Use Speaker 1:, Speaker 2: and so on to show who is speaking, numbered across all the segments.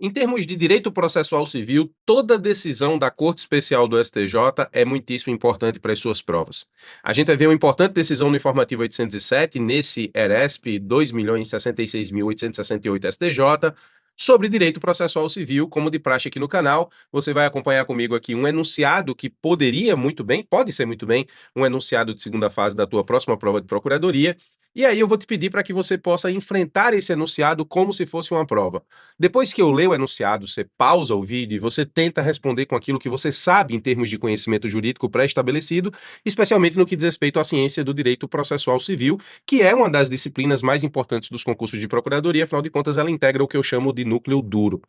Speaker 1: Em termos de direito processual civil, toda decisão da Corte Especial do STJ é muitíssimo importante para as suas provas. A gente vai ver uma importante decisão no informativo 807, nesse ERESP 2.066.868 STJ, sobre direito processual civil, como de praxe aqui no canal. Você vai acompanhar comigo aqui um enunciado que poderia muito bem, pode ser muito bem, um enunciado de segunda fase da tua próxima prova de procuradoria. E aí eu vou te pedir para que você possa enfrentar esse enunciado como se fosse uma prova. Depois que eu ler o enunciado, você pausa o vídeo e você tenta responder com aquilo que você sabe em termos de conhecimento jurídico pré-estabelecido, especialmente no que diz respeito à ciência do direito processual civil, que é uma das disciplinas mais importantes dos concursos de procuradoria, afinal de contas ela integra o que eu chamo de núcleo duro.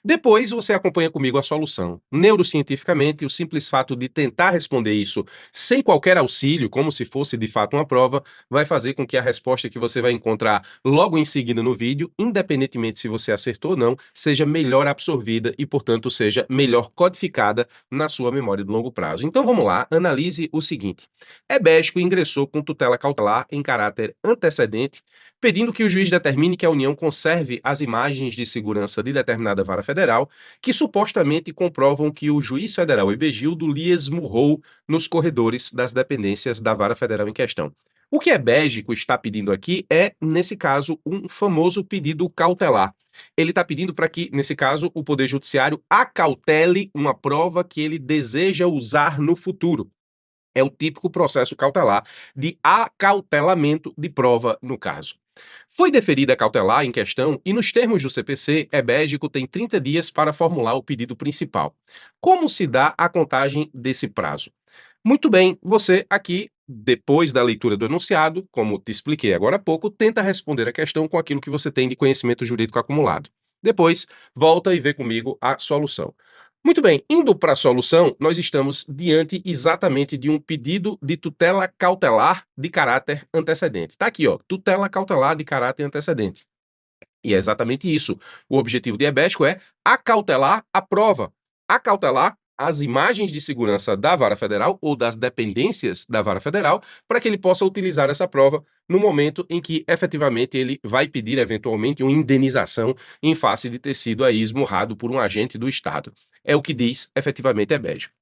Speaker 1: Depois você acompanha comigo a solução. Neurocientificamente, o simples fato de tentar responder isso sem qualquer auxílio, como se fosse de fato uma prova, vai fazer com que a resposta que você vai encontrar logo em seguida no vídeo, independentemente se você acertou ou não, seja melhor absorvida e, portanto, seja melhor codificada na sua memória de longo prazo. Então vamos lá, analise o seguinte. Ebédico ingressou com tutela cautelar em caráter antecedente, pedindo que o juiz determine que a União conserve as imagens de segurança de determinada vara federal, que supostamente comprovam que o juiz federal Ebegildo lhe esmurrou nos corredores das dependências da vara federal em questão. O que Ebédico está pedindo aqui é, nesse caso, um famoso pedido cautelar. Ele está pedindo para que, nesse caso, o Poder Judiciário acautele uma prova que ele deseja usar no futuro. É o típico processo cautelar de acautelamento de prova no caso. Foi deferida a cautelar em questão e, nos termos do CPC, Ebédico tem 30 dias para formular o pedido principal. Como se dá a contagem desse prazo? Muito bem, você aqui, depois da leitura do enunciado, como te expliquei agora há pouco, tenta responder a questão com aquilo que você tem de conhecimento jurídico acumulado. Depois, volta e vê comigo a solução. Muito bem, indo para a solução, nós estamos diante exatamente de um pedido de tutela cautelar de caráter antecedente. Está aqui, ó, tutela cautelar de caráter antecedente. E é exatamente isso. O objetivo de Ebédico é acautelar a prova, acautelar as imagens de segurança da vara federal ou das dependências da vara federal, para que ele possa utilizar essa prova no momento em que efetivamente ele vai pedir eventualmente uma indenização em face de ter sido aí esmurrado por um agente do Estado. É o que diz efetivamente Ebédico.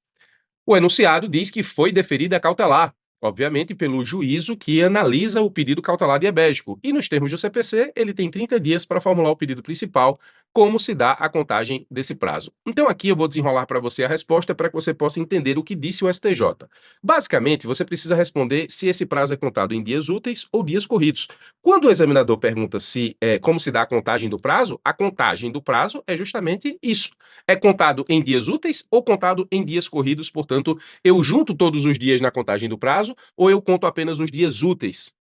Speaker 1: O enunciado diz que foi deferida a cautelar, obviamente pelo juízo que analisa o pedido cautelar diabético, e nos termos do CPC, ele tem 30 dias para formular o pedido principal, como se dá a contagem desse prazo. Então aqui eu vou desenrolar para você a resposta para que você possa entender o que disse o STJ. Basicamente, você precisa responder se esse prazo é contado em dias úteis ou dias corridos. Quando o examinador pergunta como se dá a contagem do prazo é justamente isso. É contado em dias úteis ou contado em dias corridos, portanto, eu junto todos os dias na contagem do prazo ou eu conto apenas os dias úteis?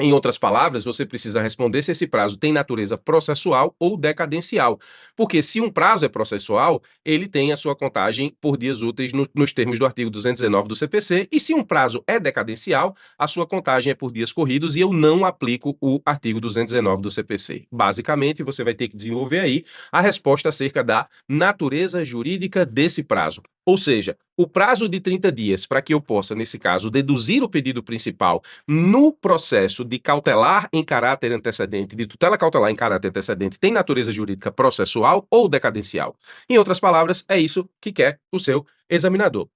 Speaker 1: Em outras palavras, você precisa responder se esse prazo tem natureza processual ou decadencial. Porque se um prazo é processual, ele tem a sua contagem por dias úteis nos termos do artigo 219 do CPC, e se um prazo é decadencial, a sua contagem é por dias corridos e eu não aplico o artigo 219 do CPC. Basicamente, você vai ter que desenvolver aí a resposta acerca da natureza jurídica desse prazo. Ou seja, o prazo de 30 dias para que eu possa, nesse caso, deduzir o pedido principal no processo de cautelar em caráter antecedente, de tutela cautelar em caráter antecedente, tem natureza jurídica processual ou decadencial? Em outras palavras, é isso que quer o seu examinador.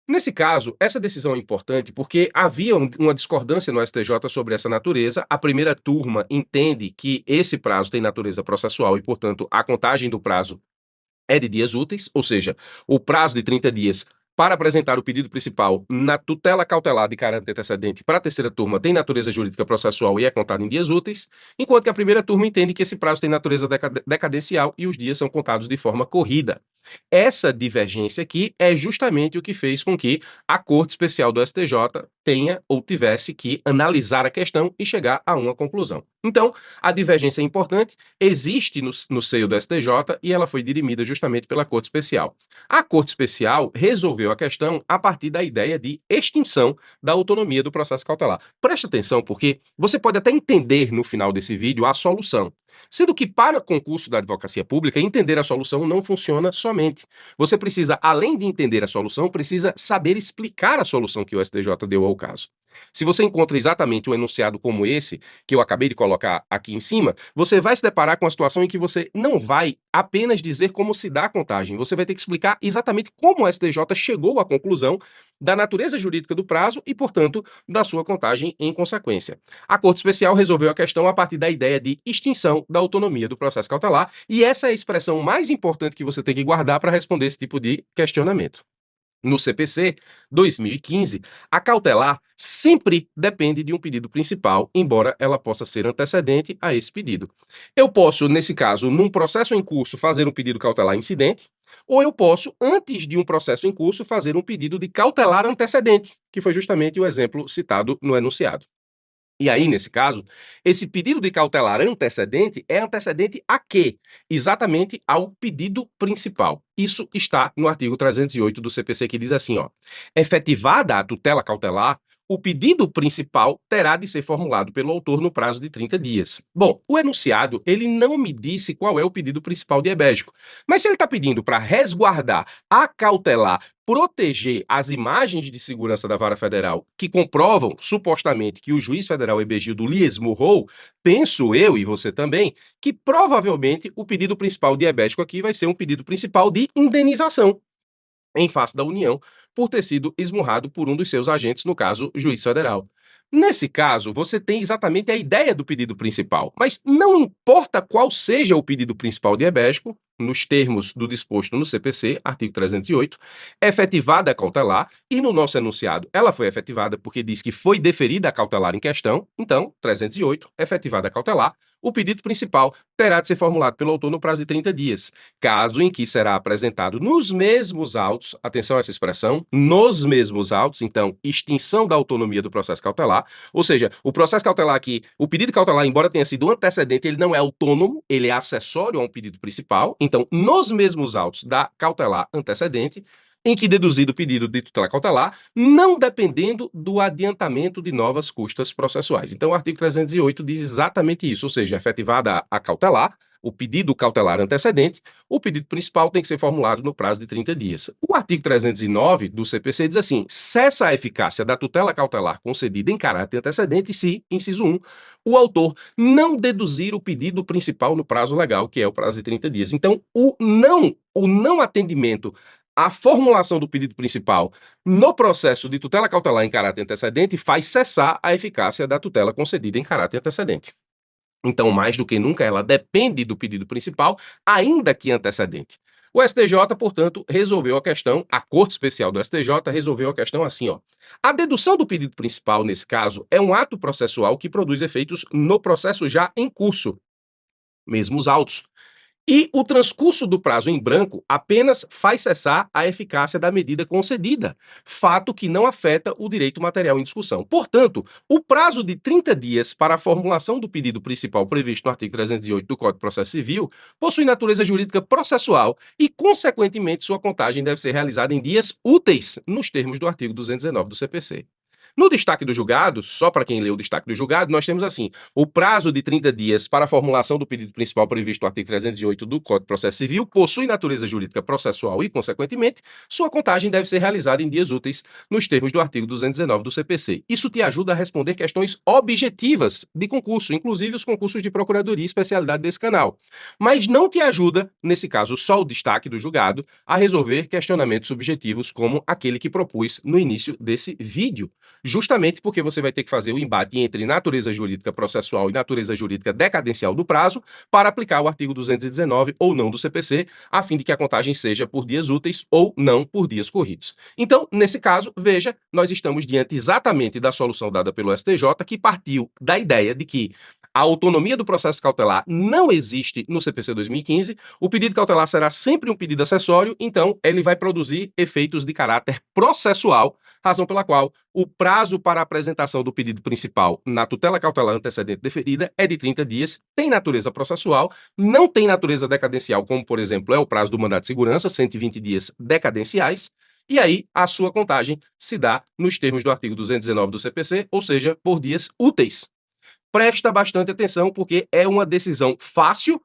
Speaker 1: Nesse caso, essa decisão é importante porque havia uma discordância no STJ sobre essa natureza. A primeira turma entende que esse prazo tem natureza processual e, portanto, a contagem do prazo é de dias úteis, ou seja, o prazo de 30 dias para apresentar o pedido principal na tutela cautelar de caráter antecedente para a terceira turma tem natureza jurídica processual e é contado em dias úteis, enquanto que a primeira turma entende que esse prazo tem natureza decadencial e os dias são contados de forma corrida. Essa divergência aqui é justamente o que fez com que a Corte Especial do STJ tenha ou tivesse que analisar a questão e chegar a uma conclusão. Então, a divergência é importante, existe no seio do STJ e ela foi dirimida justamente pela Corte Especial. A Corte Especial resolveu a questão a partir da ideia de extinção da autonomia do processo cautelar. Preste atenção, porque você pode até entender no final desse vídeo a solução. Sendo que, para concurso da advocacia pública, entender a solução não funciona somente. Você precisa, além de entender a solução, precisa saber explicar a solução que o STJ deu ao caso. Se você encontra exatamente um enunciado como esse, que eu acabei de colocar aqui em cima, você vai se deparar com uma situação em que você não vai apenas dizer como se dá a contagem, você vai ter que explicar exatamente como o STJ chegou à conclusão da natureza jurídica do prazo e, portanto, da sua contagem em consequência. A Corte Especial resolveu a questão a partir da ideia de extinção da autonomia do processo cautelar, e essa é a expressão mais importante que você tem que guardar para responder esse tipo de questionamento. No CPC 2015, a cautelar sempre depende de um pedido principal, embora ela possa ser antecedente a esse pedido. Eu posso, nesse caso, num processo em curso, fazer um pedido cautelar incidente, ou eu posso, antes de um processo em curso, fazer um pedido de cautelar antecedente, que foi justamente o exemplo citado no enunciado. E aí, nesse caso, esse pedido de cautelar antecedente é antecedente a quê? Exatamente ao pedido principal. Isso está no artigo 308 do CPC, que diz assim, ó: efetivada a tutela cautelar, o pedido principal terá de ser formulado pelo autor no prazo de 30 dias. Bom, o enunciado, ele não me disse qual é o pedido principal diabético, mas se ele está pedindo para resguardar, acautelar, proteger as imagens de segurança da Vara Federal que comprovam, supostamente, que o juiz federal Hermenegildo lhe esmurrou, penso eu e você também, que provavelmente o pedido principal diabético aqui vai ser um pedido principal de indenização em face da União por ter sido esmurrado por um dos seus agentes, no caso, o juiz federal. Nesse caso, você tem exatamente a ideia do pedido principal, mas não importa qual seja o pedido principal diabético, nos termos do disposto no CPC, artigo 308, efetivada a cautelar, e no nosso enunciado ela foi efetivada porque diz que foi deferida a cautelar em questão, então, 308, efetivada a cautelar, o pedido principal terá de ser formulado pelo autor no prazo de 30 dias, caso em que será apresentado nos mesmos autos, atenção a essa expressão, nos mesmos autos, então, extinção da autonomia do processo cautelar, ou seja, o processo cautelar aqui, o pedido cautelar, embora tenha sido um antecedente, ele não é autônomo, ele é acessório a um pedido principal, então, nos mesmos autos da cautelar antecedente, em que deduzido o pedido de tutela cautelar, não dependendo do adiantamento de novas custas processuais. Então, o artigo 308 diz exatamente isso, ou seja, efetivada a cautelar, o pedido cautelar antecedente, o pedido principal tem que ser formulado no prazo de 30 dias. O artigo 309 do CPC diz assim: cessa a eficácia da tutela cautelar concedida em caráter antecedente se, inciso 1, o autor não deduzir o pedido principal no prazo legal, que é o prazo de 30 dias. Então, o não atendimento à formulação do pedido principal no processo de tutela cautelar em caráter antecedente faz cessar a eficácia da tutela concedida em caráter antecedente. Então, mais do que nunca, ela depende do pedido principal, ainda que antecedente. O STJ, portanto, resolveu a questão, a Corte Especial do STJ resolveu a questão assim, ó. A dedução do pedido principal, nesse caso, é um ato processual que produz efeitos no processo já em curso, mesmo os autos. E o transcurso do prazo em branco apenas faz cessar a eficácia da medida concedida, fato que não afeta o direito material em discussão. Portanto, o prazo de 30 dias para a formulação do pedido principal previsto no artigo 308 do Código de Processo Civil possui natureza jurídica processual e, consequentemente, sua contagem deve ser realizada em dias úteis, nos termos do artigo 219 do CPC. No destaque do julgado, só para quem leu o destaque do julgado, nós temos assim: o prazo de 30 dias para a formulação do pedido principal previsto no artigo 308 do Código de Processo Civil possui natureza jurídica processual e, consequentemente, sua contagem deve ser realizada em dias úteis, nos termos do artigo 219 do CPC. Isso te ajuda a responder questões objetivas de concurso, inclusive os concursos de procuradoria e especialidade desse canal. Mas não te ajuda, nesse caso só o destaque do julgado, a resolver questionamentos subjetivos como aquele que propus no início desse vídeo, justamente porque você vai ter que fazer o embate entre natureza jurídica processual e natureza jurídica decadencial do prazo para aplicar o artigo 219 ou não do CPC, a fim de que a contagem seja por dias úteis ou não por dias corridos. Então, nesse caso, veja, nós estamos diante exatamente da solução dada pelo STJ, que partiu da ideia de que a autonomia do processo cautelar não existe no CPC 2015, o pedido cautelar será sempre um pedido acessório, então ele vai produzir efeitos de caráter processual, razão pela qual o prazo para a apresentação do pedido principal na tutela cautelar antecedente deferida é de 30 dias, tem natureza processual, não tem natureza decadencial, como, por exemplo, é o prazo do mandato de segurança, 120 dias decadenciais, e aí a sua contagem se dá nos termos do artigo 219 do CPC, ou seja, por dias úteis. Presta bastante atenção, porque é uma decisão fácil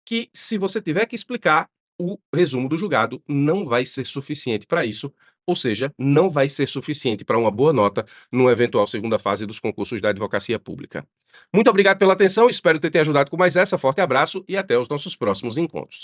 Speaker 1: que, se você tiver que explicar, o resumo do julgado não vai ser suficiente para isso, ou seja, não vai ser suficiente para uma boa nota numa eventual segunda fase dos concursos da advocacia pública. Muito obrigado pela atenção, espero ter te ajudado com mais essa. Forte abraço e até os nossos próximos encontros.